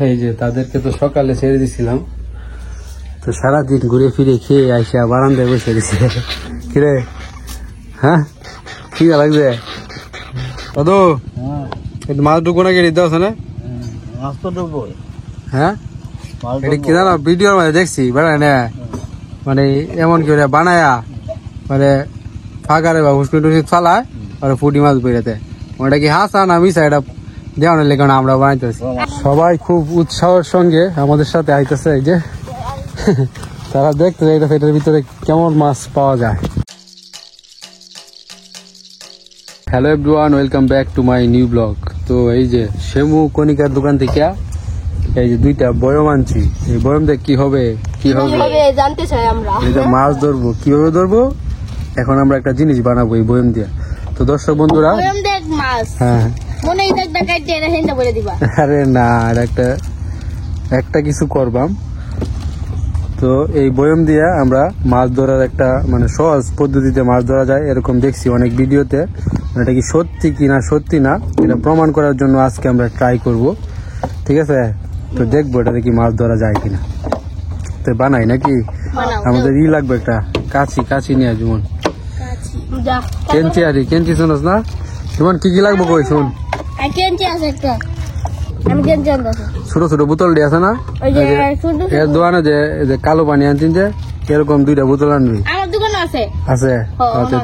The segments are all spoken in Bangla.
এই যে তাদেরকে তো সকালে ছেড়ে দিছিলাম, তো সারাদিন ঘুরে ফিরে খেয়ে আইসা বারান্দায় বসে দিছে। কিরে হ্যাঁ কি লাগছে কত মাছ ঢুকবো না কেটে দেওয়া না মাছ তো ঢুকবো। হ্যাঁ এটা কি জানো ভিডিওর মধ্যে দেখছি বেড়ায় না, মানে এমন কি বানায়া মানে ফাঁকারে বা হুসপিট টুসপিট ফালায় আর ফুটি মাছ বেরোতে, ওটা কি হাসা না মিশা এটা দেওয়ানের লেগে আমরা বানাইতেছি। সবাই খুব উৎসাহের সঙ্গে আমাদের সাথে আইতেছে, এই যে তারা দেখতে চাইতেছে এটার ভিতরে কেমন মাছ পাওয়া যায়। Hello everyone, welcome back to my new blog. তো এই যে শেমু কণিকার দোকান থেকে এই যে দুইটা বয়ম আনছি, এই বয়ম দেখ কি হবে জানতে চাই আমরা। এই যে মাছ ধরবো, কিভাবে ধরবো এখন আমরা একটা জিনিস বানাবো এই বয়ম দিয়ে। তো দর্শক বন্ধুরা হ্যাঁ আরে না আর একটা কিছু করবাম। তো এই বয়ম দিয়ে আমরা মাছ ধরার একটা মানে সহজ পদ্ধতিতে মাছ ধরা যায় এরকম দেখছি অনেক ভিডিওতে। এটা কি সত্যি কিনা সত্যি না এটা প্রমাণ করার জন্য আজকে আমরা ট্রাই করব, ঠিক আছে? তো দেখবো এটাতে কি মাছ ধরা যায় কিনা। তো বানাই নাকি আমাদের লাগবে একটা কাছি নিয়ে যেমন কেঞ্চি শুনস না যেমন কি লাগবে কই শুন। ছোট ছোট বোতল দিয়ে আছে না এর দোকানে যে কালো পানি আনছেন যে এরকম দুইটা বোতল আনবি আছে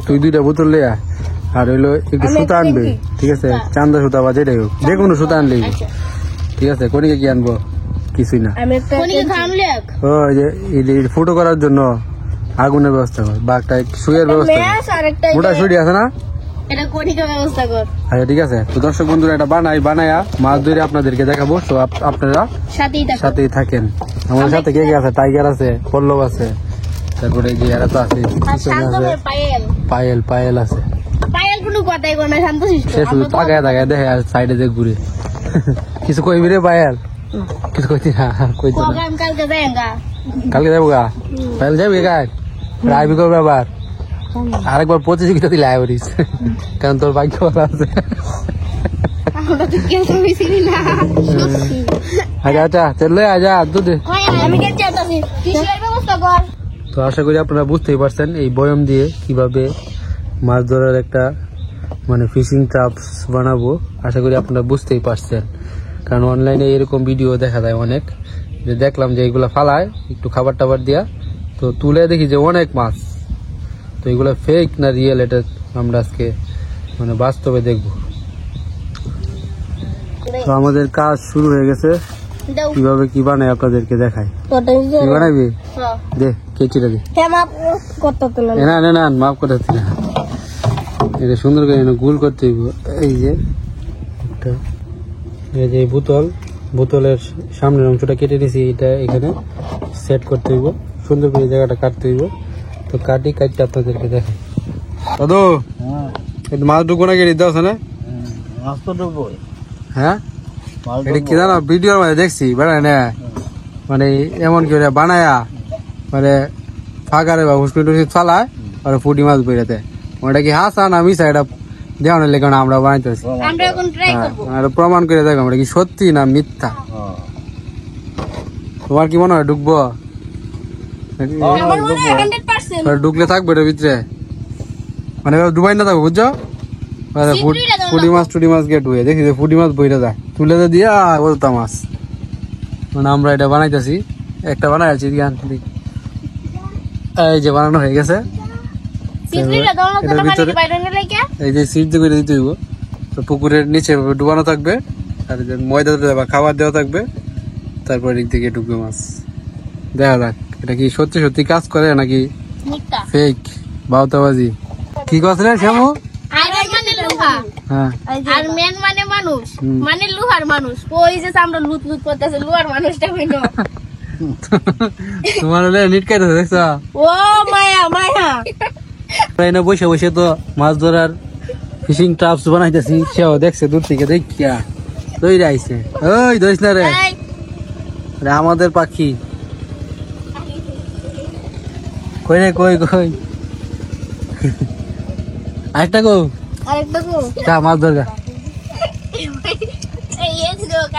তুই দুইটা বোতল লিয়া আর হইলো একটু সুতা আনবি, ঠিক আছে? চান্দা সুতা বা যেটাই হোক যে কোনো সুতা আনলি, ঠিক আছে? কনিকে কি আনবো কিছুই না। ওই যে ফুটো করার জন্য আগুনের ব্যবস্থা কর বা একটা সুইয়ের ব্যবস্থা কর, মোটা সুইটি আছে না? আচ্ছা ঠিক আছে। তো দর্শক বন্ধুরা এটা বানায়া মাছ ধরে আপনাদেরকে দেখাবো, তো আপনারা সাথেই থাকেন। আমাদের সাথে কে কে আছে? টাইগার আছে, পল্লব আছে, তারপরে যে এরা তো আছে পায়েল আছে। সে শুধু তাকায় দেখে আর সাইডে যে ঘুরে কিছু কইবি রে পায়েল? কিছু কইতি না কইতি না কালকে যাবো গা পায়েল যাবি গায়ে আইবি করবে আবার আরেকবার প্রতিযোগিতা দিলে আইবরিস কারণ তোর ভাগ্য ভালো আছে। আচ্ছা চললে আজা দুধ। তো আশা করি আপনারা বুঝতেই পারছেন এই বয়ম দিয়ে কিভাবে মাছ ধরার একটা মানে ফিশিং ট্রাপস বানাবো। আশা করি আপনারা বুঝতেই পারছেন, কারণ অনলাইনে এরকম ভিডিও দেখা যায় অনেক, যে দেখলাম যে এগুলা ফালায় একটু খাবার টাবার দিয়া, তো তুলে দেখি যে অনেক মাছ। তো এগুলা ফেক না রিয়েল এটা আমরা আজকে মানে বাস্তবে দেখবো। তো আমাদের কাজ শুরু হয়ে গেছে, কিভাবে কি বানাই আপনাদেরকে দেখাই। কি বানাবি দে কেচিটা দে না না না মাফ করে না, এটা সুন্দর করে গোল করতে হইব। এই যে এই যে বোতলের সামনের অংশটা কেটে দিয়েছি, এটা এখানে সেট করতে হইব, সুন্দর করে জায়গাটা কাটতে হইব। তো কাটতে আপনাদেরকে দেখাই। দাদু মাছ ঢুকবো না কেটে দেওয়া না মাছ তো ঢুকবো। হ্যাঁ এটা কি জানো ভিডিওর মধ্যে দেখছি বেড়ায় না, মানে এমন কি বানায়া মানে ফাঁকারে বা হুসপিট টুসপিট ফালায় আর ফুটি মাছ বেরোতে, ওটা কি হাসা না মিশা এটা দেওয়ানের লেগে আমরা বানাইতেছি। প্রমাণ করে দেখো আমরা কি সত্যি না মিথ্যা। তোমার কি মনে হয় ঢুকবো? ঢুকলে থাকবে এটার ভিতরে, মানে ডুবাই না থাকবো বুঝছো? ফুটি মাছ গিয়ে ডুবে দেখি যে ফুটি মাছ বইটা যায় তুলে দিয়া বলতা মাছ, মানে আমরা এটা বানাইতেছি। একটা বানাইছি এই যে বানানো হয়ে গেছে, এই যে সিট করে দিতে হইব। তো পুকুরের নিচে ডুবানো থাকবে আর ময়দা বা খাবার দেওয়া থাকবে, তারপর দিক থেকে ঢুকবে মাছ। দেখা যাক এটা কি সত্যি সত্যি কাজ করে নাকি ফেক বাউতাবাজি। কি কথা রে শ্যামু? তোমার নিট কাইতেছে দেখছ? বসে বসে তো মাছ ধরার ফিশিং ট্রাপস বানাইতেছি, সেও দেখছে দূর থেকে দেখিয়া তৈরি আইছে। ওই ধরিস না রে আমাদের পাখি কই রে কই আরেকটা গো মাছ ধরগা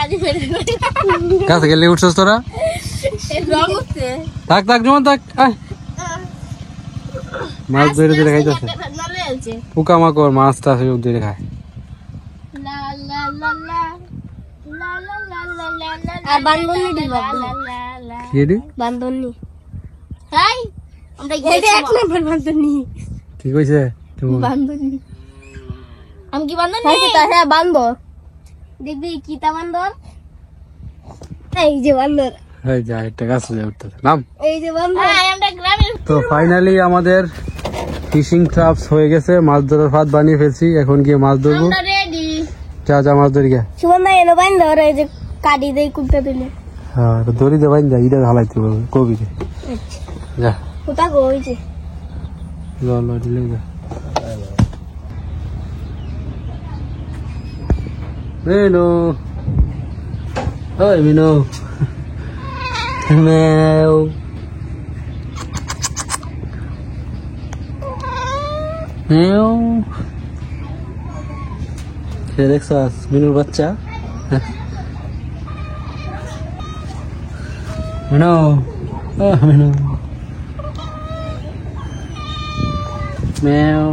কাজে ফেলে কাছে গেলে উঠছস তোরা রং উঠছে থাক থাক যেমন থাক আয়। মাছ ধরে ধরে খাইতেছে পোকা মাকড় মাছটা ধরে খায় লা লা লা লা লা লা লা লা লা লা আর বান্দরনি দিবা কি রে বান্দরনি হাই আমরা এটা এক নাম্বার বান্দরনি কি কইছে তুমি বান্দরনি আমি কি বান্দর নেই হ্যাঁ বান্দর দেখবি কি তা বান্দর এই যে বান্দর এই যা একটা গাছ উঠতেছে নাম এই যে বান্দর আমরা গ্রামের তো ফাইনালি আমাদের ফিশিং ট্রাপস হয়ে গেছে মাছ ধরার ফাঁদ বানিয়ে ফেলছি এখন গিয়ে মাছ ধরবো আমরা রেডি যা যা মাছ ধরি গা সুমন না এনো বান্দর এই যে কাটি দেই কুপটা দিলে হ্যাঁ দড়ি দে বাইন যা ইটা হালাইতে হবে কবি রে যা কোথা কই যে ল ল দিলে যা Mino. Oi, Mino. Mèo. Mèo. কে দেখছস মিনুর বাচ্চা মিনু মিনু মেও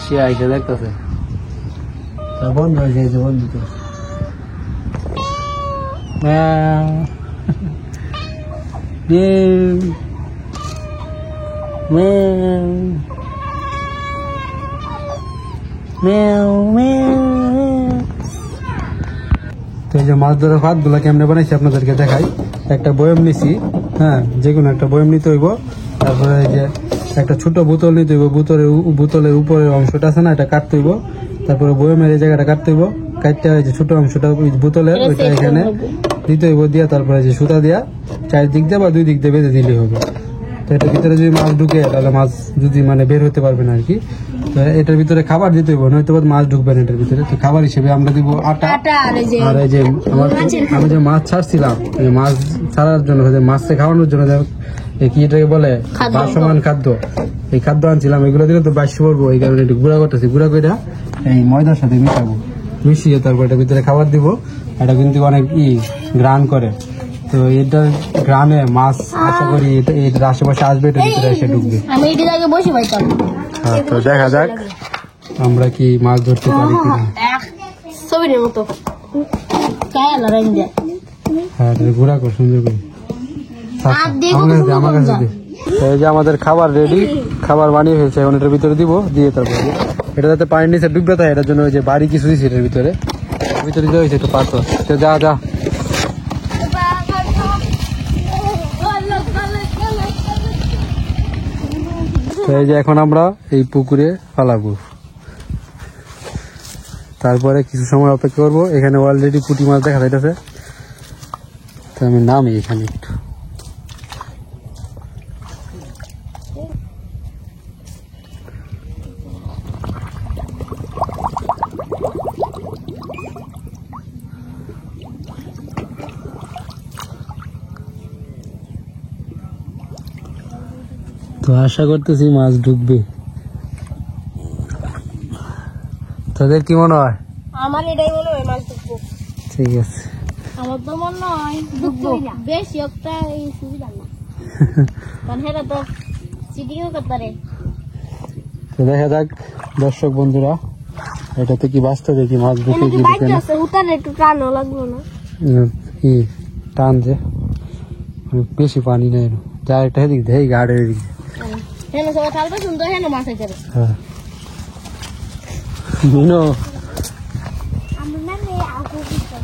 সে আইসা দেখতেছে বন্ধ হয়ে গেছে বন্ধু তো তো এই যে মাছ ধরার ফাঁদ গুলা কেমনে বানাইছি আপনাদেরকে দেখাই একটা বয়ম নিছি হ্যাঁ যে কোনো একটা বয়ম নিতে হইব তারপরে এই যে একটা ছোট বোতল নিতে হইব বোতলের উপরের অংশটা আছে না এটা কাটতে হইব তারপরে বয়মের এই জায়গাটা কাটতে হইব কাটতে হয় যে ছোট অংশটা বোতলের ওইটা এখানে দিতে হইব দিয়া তারপরে যে সুতা দিয়া চারিদিক দিয়ে বা দুই দিক দিয়ে বেঁধে দিলেই হবে তো এটার ভিতরে যদি মাছ ঢুকে তাহলে মাছ যদি মানে বের হতে পারবে না আর কি তো এটার ভিতরে খাবার দিতে হইব নয়তো মাছ ঢুকবে না এটার ভিতরে তো খাবার হিসেবে আমরা দিব আটা আর এই যে আমি যে মাছ ছাড়ছিলাম এই মাছ ছাড়ার জন্য মাছকে খাওয়ানোর জন্য কি এটাকে বলে ভাসমান খাদ্য এই খাদ্য আনছিলাম এগুলো দিলে তো বাইশ পড়বো এই কারণে একটু গুঁড়া করতেছি গুঁড়া করে এই ময়দার সাথে মিশাবো মিশিয়ে তারপর এটার ভিতরে খাবার দিব এটা কিন্তু অনেক গ্রান করে তো এটার গ্রামে মাছ আশা করি এটার আশেপাশে আসবে এটার ভিতরে এসে ঢুকবে আমি এটার আগে বসে পাইতাম হ্যাঁ তো দেখা যাক আমরা কি মাছ ধরতে পারি কিনা ছবির মতো কায়া লড়াই দে হ্যাঁ ঘোরা কর সুন্দর করে আমার কাছে দে এই যে আমাদের খাবার রেডি খাবার বানিয়ে ফেলছে এখন এটার ভিতরে দিব দিয়ে তারপরে এটা যাতে পানির নিচে ডুববে তাই এটার জন্য ওই যে বাড়ি কিছু দিয়েছে এটার ভিতরে দিতে হয়েছে একটু পাথর যা যা তো এই যে এখন আমরা এই পুকুরে ফালাবো তারপরে কিছু সময় অপেক্ষা করবো এখানে অলরেডি পুঁটি মাছ দেখা যাইতেছে তো আমি নামি এখানে একটু তো আশা করতেছি মাছ ঢুকবে তোদের কি মনে হয় আমার এটাই মনে হয় মাছ ঢুকবো ঠিক আছে আমার তো মনে হয় ঢুকবো বেশি একটা এই সুবিধা না কারণ হেরা তো চিটিংও করতে পারে তো দেখা যাক দর্শক বন্ধুরা এটাতে কি বাস্তবে কি মাছ ঢুকে কি ঢুকে না উঠানে একটু টানও লাগলো না কি টান যে বেশি পানি নেই যা একটা এদিক দেয় গাড়ের এদিক হেন সবাই থাকবে সুন্দর হেন মাছ আছে হ্যাঁ মিনো আমরা না নেই আগু দিতে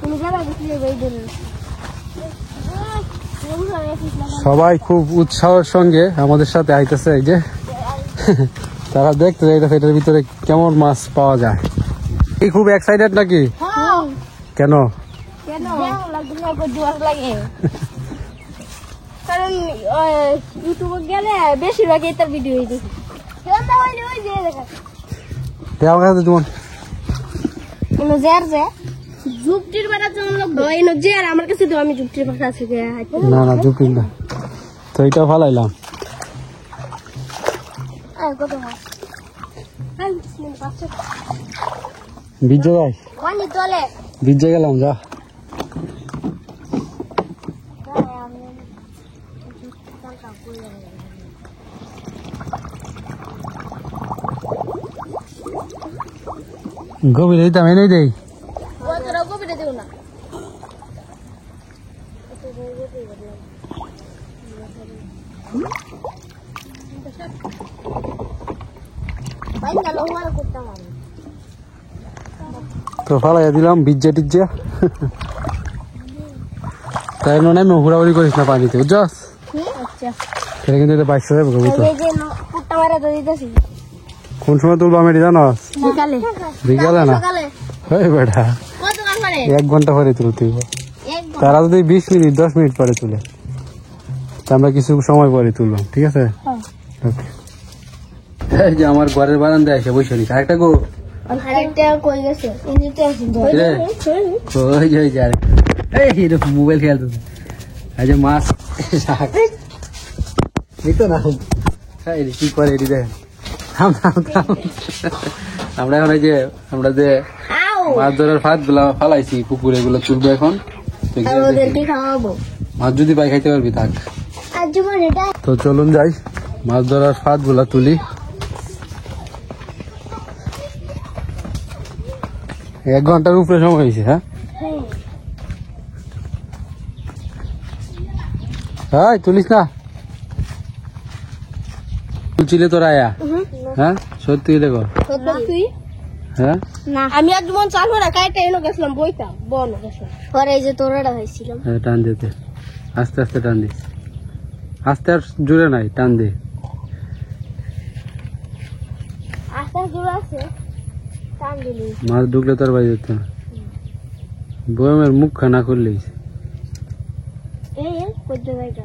তুমি যাবা কিছু এই দিন সবাই খুব উৎসাহের সঙ্গে আমাদের সাথে আইতেছে এই যে তারা দেখতে যাইতেছে এটার ভিতরে কেমন মাছ পাওয়া যায় এই খুব এক্সাইটেড নাকি কেন কেন লাগবে না জোয়ার লাগে কারণ ইউটিউবে গেলে বেশিরভাগ এটার ভিডিও হয়ে দেখি আমার কাছে তোমার ইনো জের যে জুপটির বাড়া যেমন লোক ইনো জের আমার কাছে তো আমি জুপটির ভাষা আছে না না জুপটির না তো এটা ফালাইলাম কত মাছ ভিজে যাই পানি তোলে ভিজে গেলাম যা গভীর এইতাম এনেই দেই তোরা গোবিরে দেও না ভাই না লোহার করতাম আমি তো ফালাই দিলাম ভিজে টিজে তাই নয় আমি হুড়াহুড়ি করিস না পানিতে বুঝছস আচ্ছা সেটা কিন্তু এটা বাইশ যাবে কবি তো এই যে পুট্টা মারা তো দিতেছি কোন সময় তুলবো আমি জানাস বিকালে বিকালে না সকালে ওই বেটা কত কাল পরে 1 ঘন্টা পরে তুলতে হইব এক তারা যদি 20 মিনিট 10 মিনিট পরে তুলে তা আমরা কিছু সময় পরে তুললাম ঠিক আছে ওকে এই যে আমার ঘরের বারান্দায় এসে বসে নি আরেকটা গো আরেকটা কই গেছে ইনিতে আসি রে কই যাই যা এই হিরো মোবাইল খেলতে এই যে মাছ দেখো না এই কি করে এটি দেখ থাম থাম থাম আমরা এখন এই যে আমরা যে আও মাছ ধরার ফাঁদ গুলা ফালাইছি পুকুরে এগুলো তুলবো এখন তো গিয়ে দেখি। ওদেরকে খাওয়াবো মাছ যদি পাই খাইতে পারবি থাক আর জীবন এটা তো চলুন যাই মাছ ধরার ফাঁদ গুলা তুলি 1 ঘন্টার উপরে সময় হয়েছে হ্যাঁ হ্যাঁ তুলিস না তুলছিলে তোর আয়া হ্যাঁ সত্যি দেখো তুই হ্যাঁ না আমি আর জীবন চালু না কাইটা এনে গেছিলাম বইটা বন গেছিলাম পরে এই যে তোরাটা হয়েছিলাম হ্যাঁ, টান দিতে আস্তে আস্তে টান দিস আস্তে আর জুড়ে নাই টান দে আস্তে জোর আছে টান দিলি মাছ ঢুকলে তোর বাড়ি যেত না বয়মের মুখ খানা করলেই এই কত জায়গা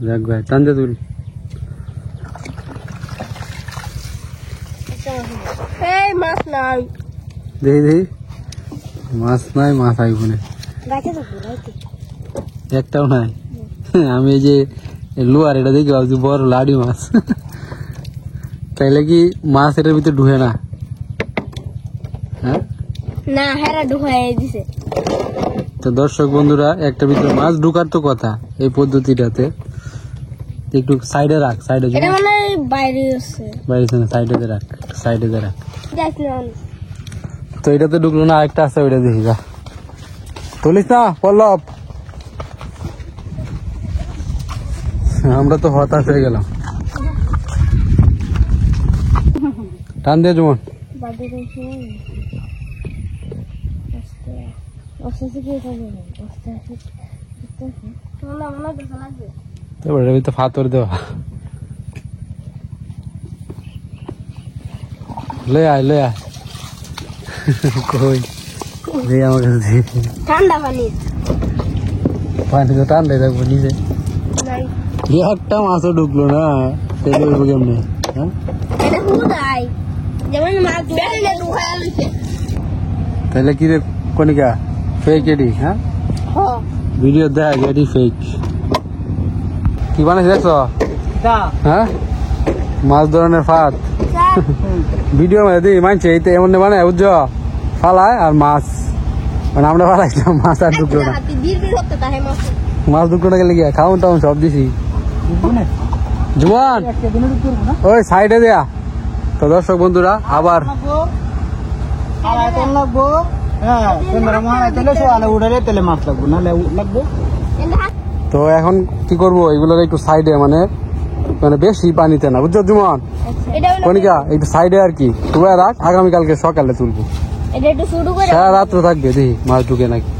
দেখ ভাই টান দে তুই এই মাছ নাই দেখি দেখি মাছ নাই মাছ আইব না গাছে তো ঘুরাইতে একটাও নাই আমি এই যে লোয়ার এটা দেখি ভাবছি বড় লাডি মাছ তাইলে কি মাছ এটার ভিতরে ঢুকে না হ্যাঁ না হেরা ঢুকাই দিছে তো দর্শক বন্ধুরা একটা ভিতরে মাছ ঢুকার তো কথা এই পদ্ধতিটাতে একটু সাইডে রাখ সাইডে এটা মানে বাইরে আছে বাইরে সাইডে রাখ সাইডে রাখ দেখলাম তো এটাতে ঢুকলো না আরেকটা আছে ওইটা দেখি যা তুলিস না পল্লব আমরা তো হতাশ হয়ে গেলাম টান দিয়ে যেমন বাদে দেখি আস্তে আস্তে কি করবে আস্তে আস্তে তোমরা মনে দেখা লাগবে তারপরে এর ভিতরে ফাতর দেওয়া লয়ে আয় কই দে আমার কাছে দে। ঠান্ডা পানি পানি তো টান দেয় দেখবো নিজে নাই একটা মাছও ঢুকলো না তেলে উঠবো কেমনি হ্যাঁ এটা হুদাই যেমন মাছ বেলে ঢুকাই আনছে তাহলে কি রে কনিকা ফেক এডি হ্যাঁ হ্যাঁ ভিডিও দেখ এডি ফেক কি বানাইছে দেখছো হ্যাঁ মাছ ধরনের ফাঁদ ভিডিও মধ্যে দিই মানছে এইতে এমন বানায় বুঝছো ফালায় আর মাছ মানে আমরা ফালাইছিলাম মাছ আর ঢুকলো না হাতি দীর্ঘ করতে তাহে মাছ মাছ ঢুকলো না গেলে গিয়া খাউন টাউন সব দিছি জুয়ান ওই সাইডে দেয়া তো দর্শক বন্ধুরা আবার তো এখন কি করবো এগুলোর একটু সাইডে মানে মানে বেশি পানিতে না বুঝছো জুমান এটা হলো কনিকা একটু সাইডে আর কি তুই রাখ আগামীকালকে সকালে তুলবো এটা একটু শুরু করে সারা রাত্র থাকবে দেখি মাছ ঢুকে নাকি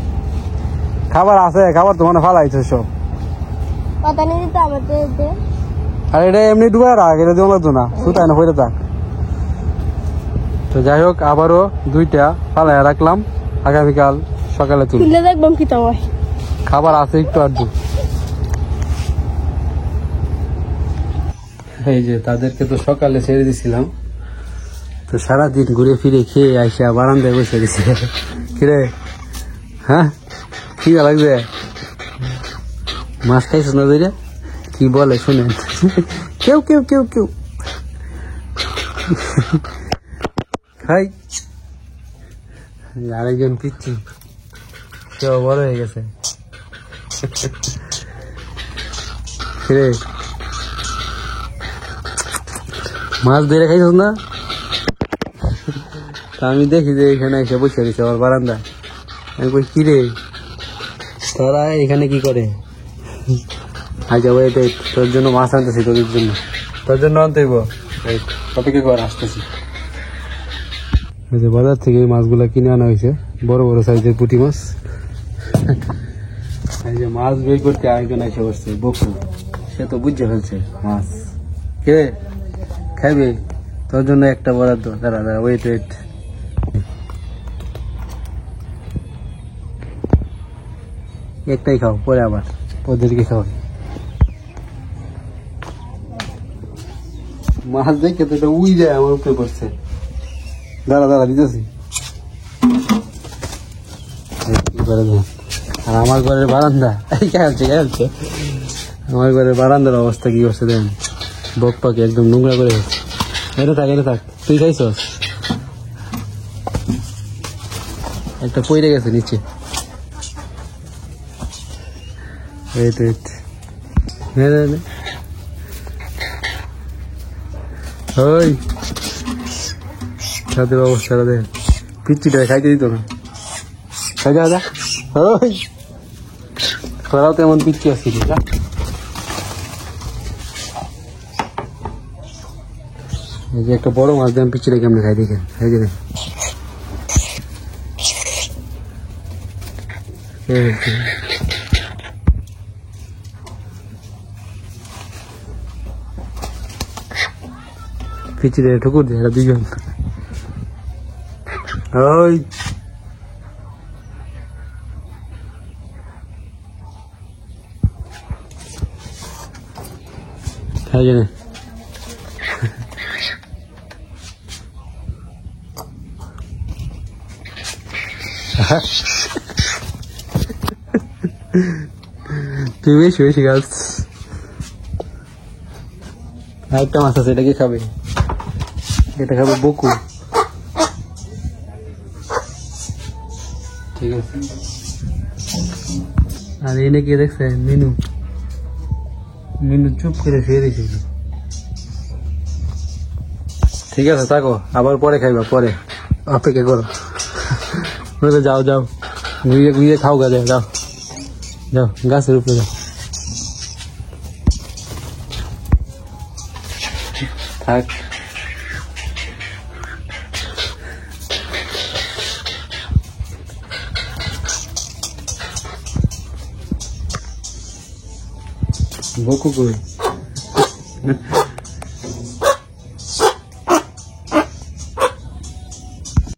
খাবার আছে খাবার তো মানে ফালাইছে সব কথা নিয়ে দিতে হবে তো এতে। আর এটা এমনি ডুবে রাখ এটা দেওয়া লাগতো না সুতায় না হয়ে থাক তো যাই হোক আবারও 2টা ফালাই রাখলাম আগামীকাল সকালে তুলবো তুলে দেখবাম কি তো হয় খাবার আছে একটু আর এই যে তাদেরকে তো সকালে ছেড়ে দিছিলাম তো সারাদিন ঘুরে ফিরে খেয়ে আইসা বারান্দায় বসে দিছে কিরে হ্যাঁ কি লাগছে মাছ খাইছ না ধরে কি বলে শুনেন কেউ কেউ কেউ কেউ খাই আরেকজন পিচ্ছি কেউ বড় হয়ে গেছে রে মাছ ধরে খাইছ না তা আমি দেখি যে এখানে এসে বসে রয়েছে আমার বারান্দা আমি কই কি রে তারা এখানে কি করে আচ্ছা ওই তোর জন্য মাছ আনতেছি তোর জন্য আনতে হইব অপেক্ষা কর আসতেছি বাজার থেকে এই মাছগুলা কিনে আনা হয়েছে বড় বড় সাইজের পুঁটি মাছ এই যে মাছ বের করতে আরেকজন এসে বসছে বকু সে তো বুঝে ফেলছে মাছ কে খাইবে তোর জন্য একটা বরাদ্দ দাঁড়া ওয়েট একটাই খাও পরে আবার ওদেরকে খাও মাছ দেখে তো এটা উই যায় আমার উপরে পড়ছে দাঁড়া দিতেছি আর আমার ঘরের বারান্দা খেয়ালছে আমার ঘরের বারান্দার অবস্থা কি করছে দেখেন বক পাখি একদম নোংরা করে গেছে এটা থাক তুই খাইছস একটা পইরে গেছে নিচে ওই ছাদের অবস্থাটা দেখ পিচ্ছিটা খাইতে দিত না খাইতে দাদা ওই তোরাও তো এমন পিচ্ছি আসছিলি এই যে একটা বড় মাছ দাম পিচ্ছিটা কেমন খাই দেখেন খাই দেখেন পিচ্ছিটা ঠুকুর দেয় এরা দুজন ওই খাই জানে তুই বেশি গাছ আরেকটা মাছ আছে এটা কি খাবে এটা খাবে বকু ঠিক আছে আর এনে কে দেখছে মিনু চুপ করে শুয়ে দিয়েছিল ঠিক আছে থাকো আবার পরে খাইবা পরে অপেক্ষা করো যাও ঘুরিয়ে খাও গা যাও গাছের উপরে যাও থাক বকু কই